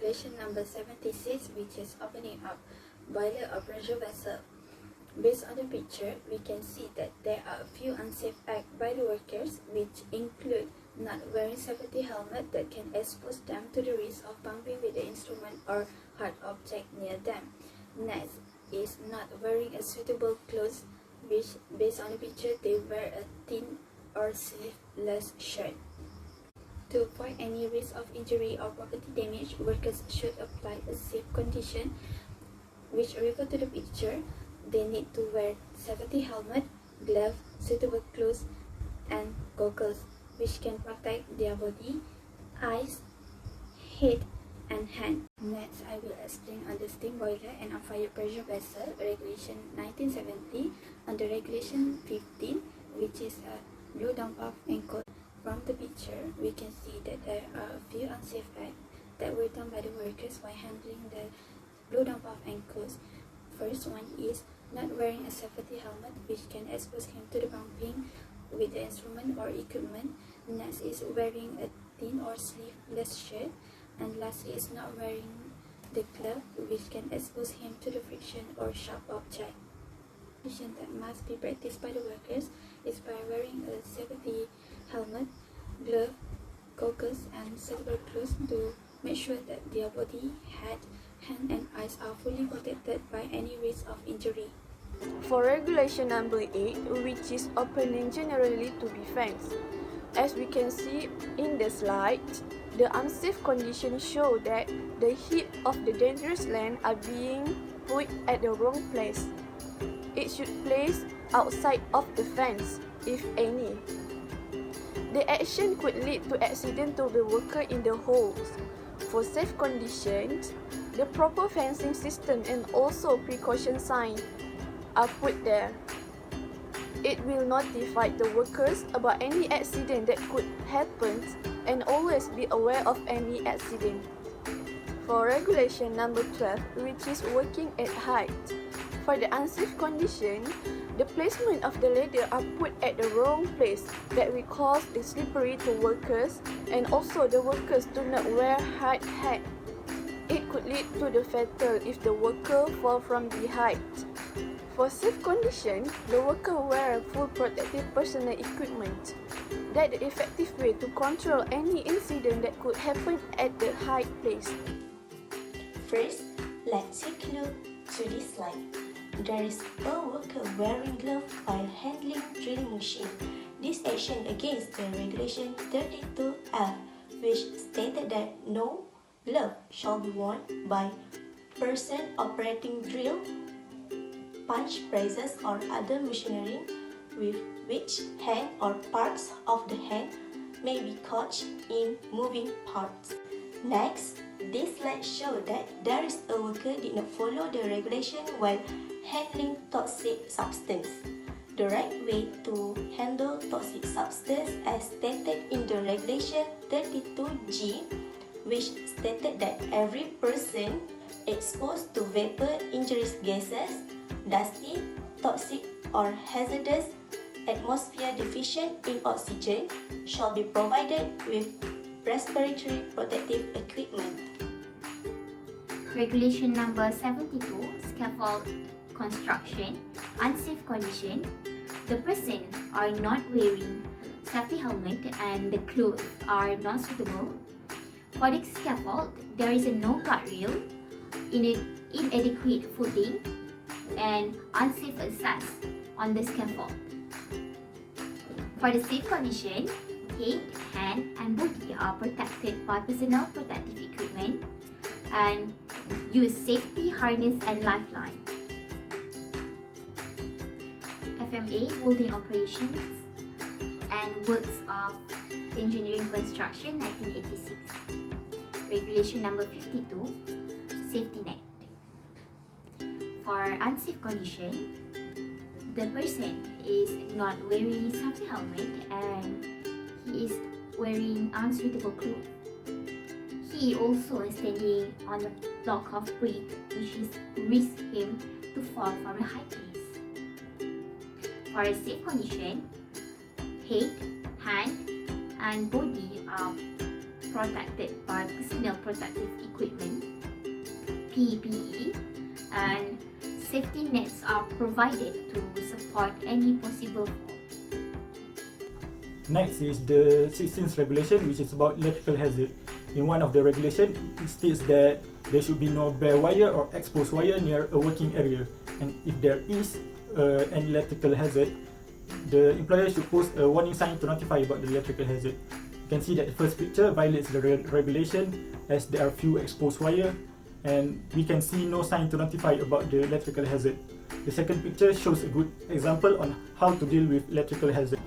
Regulation number 76, which is opening up boiler or pressure vessel. Based on the picture, we can see that there are a few unsafe acts by the workers, which include not wearing safety helmet that can expose them to the risk of bumping with the instrument or hard object near them. Next is not wearing a suitable clothes, which based on the picture, they wear a thin or sleeveless shirt. To avoid any risk of injury or property damage, workers should apply a safe condition, which refer to the picture. They need to wear safety helmet, gloves, suitable clothes, and goggles, which can protect their body, eyes, head, and hand. Next, I will explain on the steam boiler and on fire pressure vessel, Regulation 1970, under Regulation 15, which is a blow down pump and code. From the picture, we can see that there are a few unsafe acts that were done by the workers while handling the blow down pump and codes. First one is not wearing a safety helmet, which can expose him to the bumping with the instrument or equipment. Next is wearing a thin or sleeveless shirt, and lastly is not wearing the glove, which can expose him to the friction or sharp object. That must be practiced by the workers is by wearing a safety helmet, glove, goggles, and suitable clothes to make sure that their body, head, hand, and eyes are fully protected by any risk of injury. For regulation number 8, which is opening generally to be fenced, as we can see in the slide, the unsafe conditions show that the heat of the dangerous land are being put at the wrong place. It should place outside of the fence, if any. The action could lead to accident to the worker in the holes. For safe conditions, the proper fencing system and also precaution signs are put there. It will notify the workers about any accident that could happen and always be aware of any accident. For regulation number 12, which is working at height, for the unsafe condition, the placement of the ladder are put at the wrong place that will cause the slippery to workers, and also the workers do not wear hard hat. It could lead to the fatal if the worker fall from the height. For safe condition, the worker wear full protective personal equipment. That the effective way to control any incident that could happen at the high place. First, let's take a look to this slide. There is a worker wearing gloves while handling drilling machine. This action against the regulation 32F, which stated that no glove shall be worn by person operating drill, punch presses or other machinery with which hand or parts of the hand may be caught in moving parts. Next, this slide shows that there is a worker did not follow the regulation while handling toxic substance. The right way to handle toxic substance as stated in the regulation 32G, which stated that every person exposed to vapor, injurious gases, dusty, toxic or hazardous atmosphere deficient in oxygen shall be provided with respiratory protective equipment. Regulation number 72, scaffold construction, unsafe condition. The person are not wearing safety helmet and the clothes are not suitable. For the scaffold, there is no guardrail, inadequate footing, and unsafe access on the scaffold. For the safe condition, head, hand, and body are protected by personal protective equipment and use safety harness and lifeline. FMA Building Operations and Works of Engineering Construction 1986. Regulation number 52, Safety Net. For unsafe condition, the person is not wearing safety helmet and he is wearing unsuitable clothes. He also is standing on a block of brick, which is risk him to fall from a high place. For a safe condition, head, hand, and body are protected by personal protective equipment, PPE, and safety nets are provided to support any possible fall. Next is the 16th regulation, which is about electrical hazard. In one of the regulations, it states that there should be no bare wire or exposed wire near a working area. And if there is an electrical hazard, the employer should post a warning sign to notify about the electrical hazard. You can see that the first picture violates the regulation as there are few exposed wire, and we can see no sign to notify about the electrical hazard. The second picture shows a good example on how to deal with electrical hazard.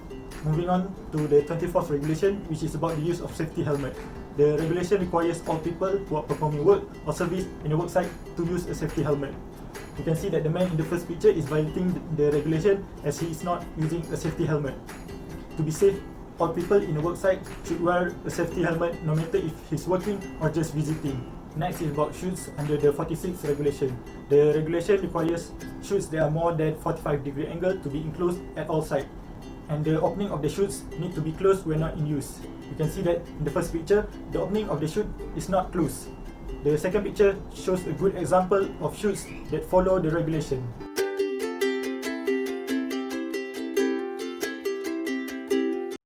Moving on to the 24th regulation, which is about the use of safety helmet. The regulation requires all people who are performing work or service in a work site to use a safety helmet. You can see that the man in the first picture is violating the regulation as he is not using a safety helmet. To be safe, all people in a work site should wear a safety helmet no matter if he's working or just visiting. Next is about chutes under the 46th regulation. The regulation requires chutes that are more than 45-degree angle to be enclosed at all sites, and the opening of the chutes need to be closed when not in use. You can see that in the first picture, the opening of the chute is not closed. The second picture shows a good example of chutes that follow the regulation.